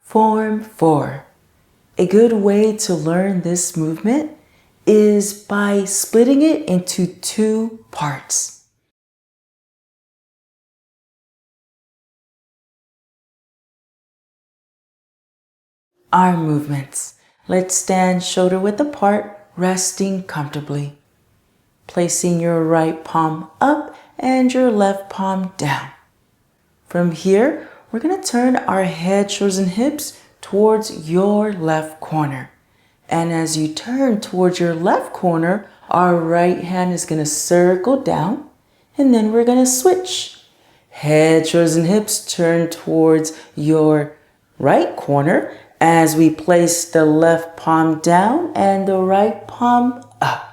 Form 4. A good way to learn this movement is by splitting it into 2 parts. Arm movements. Let's stand shoulder width apart, resting comfortably. Placing your right palm up and your left palm down. From here, we're going to turn our head, shoulders, and hips towards your left corner. And as you turn towards your left corner, our right hand is going to circle down, and then we're going to switch. Head, shoulders, and hips turn towards your right corner as we place the left palm down and the right palm up.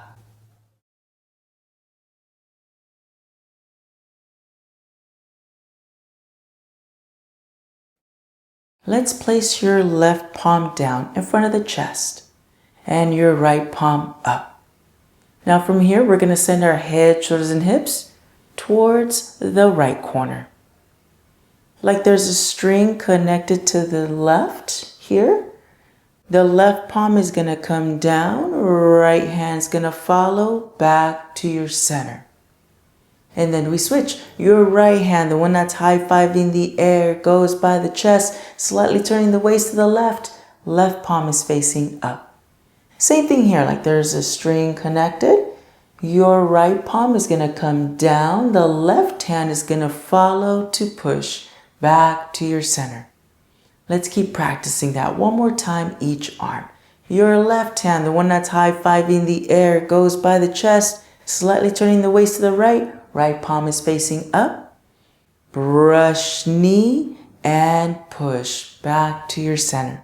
Let's place your left palm down in front of the chest and your right palm up. Now from here, we're going to send our head, shoulders, and hips towards the right corner. Like there's a string connected to the left here. The left palm is going to come down, right hand's going to follow back to your center. And then we switch. Your right hand, the one that's high-fiving the air, goes by the chest, slightly turning the waist to the left. Left palm is facing up. Same thing here, like there's a string connected. Your right palm is going to come down. The left hand is going to follow to push back to your center. Let's keep practicing that one more time each arm. Your left hand, the one that's high-fiving the air, goes by the chest, slightly turning the waist to the right. Right palm is facing up. Brush knee and push back to your center.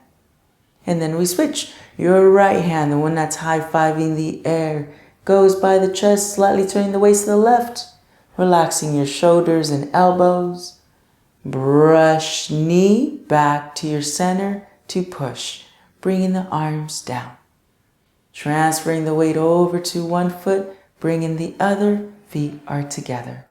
And then we switch. Your right hand, the one that's high-fiving the air, goes by the chest, slightly turning the waist to the left. Relaxing your shoulders and elbows. Brush knee back to your center to push. Bringing the arms down. Transferring the weight over to one foot, bringing the other. Feet are together.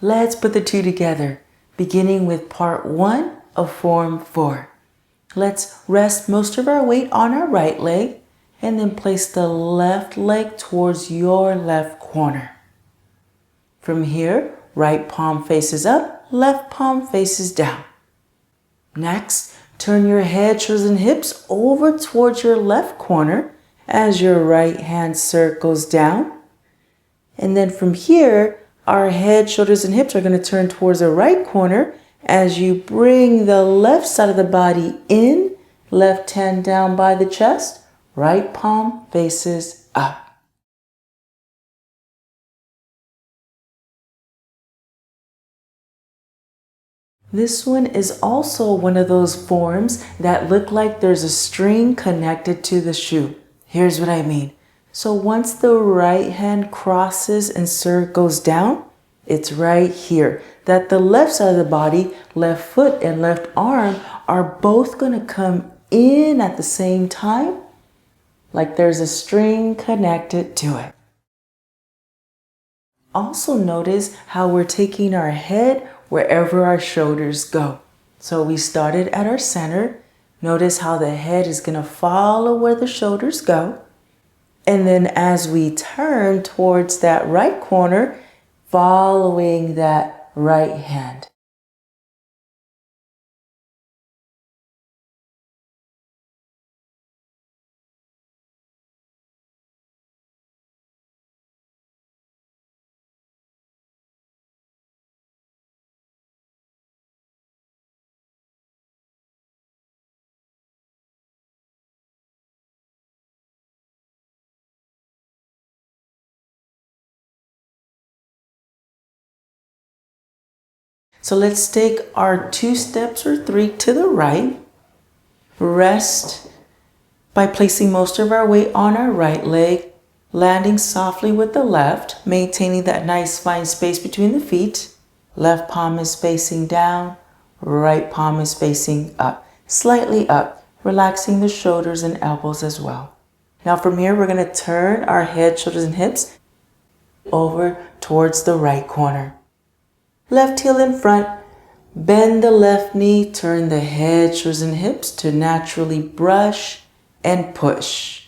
Let's put the 2 together, beginning with part 1 of form 4. Let's rest most of our weight on our right leg and then place the left leg towards your left corner. From here, right palm faces up, left palm faces down. Next, turn your head, shoulders, and hips over towards your left corner as your right hand circles down. And then from here, our head, shoulders, and hips are going to turn towards the right corner as you bring the left side of the body in, left hand down by the chest, right palm faces up. This one is also one of those forms that look like there's a string connected to the shoe. Here's what I mean. So once the right hand crosses and circles down, it's right here that the left side of the body, left foot and left arm are both going to come in at the same time, like there's a string connected to it. Also notice how we're taking our head wherever our shoulders go. So we started at our center. Notice how the head is going to follow where the shoulders go. And then as we turn towards that right corner, following that right hand. So let's take our 2 steps or 3 to the right. Rest by placing most of our weight on our right leg, landing softly with the left, maintaining that nice fine space between the feet. Left palm is facing down, right palm is facing up, slightly up, relaxing the shoulders and elbows as well. Now from here, we're going to turn our head, shoulders, and hips over towards the right corner. Left heel in front, bend the left knee, turn the head, shoulders, and hips to naturally brush and push.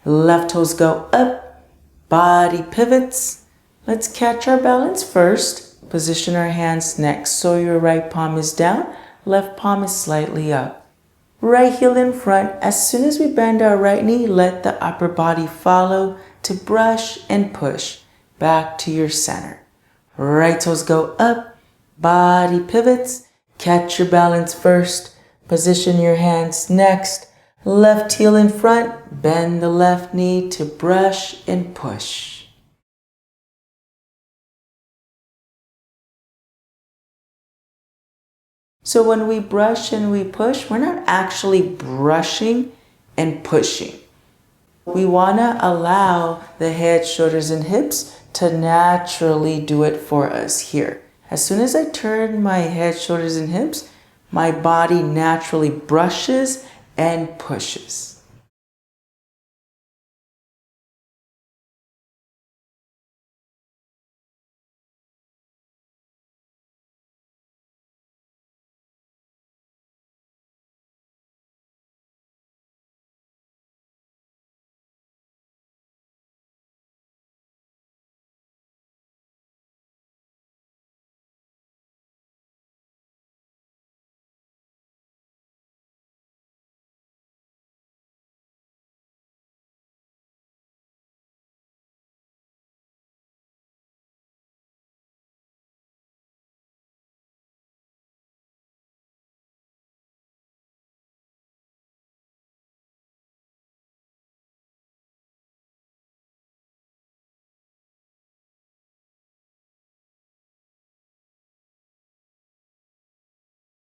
Left toes go up, body pivots. Let's catch our balance first. Position our hands next so your right palm is down, left palm is slightly up. Right heel in front. As soon as we bend our right knee, let the upper body follow to brush and push back to your center. Right toes go up, body pivots. Catch your balance first. Position your hands next. Left heel in front. Bend the left knee to brush and push. So when we brush and we push, we're not actually brushing and pushing. We want to allow the head, shoulders, and hips to naturally do it for us here. As soon as I turn my head, shoulders, and hips, my body naturally brushes and pushes.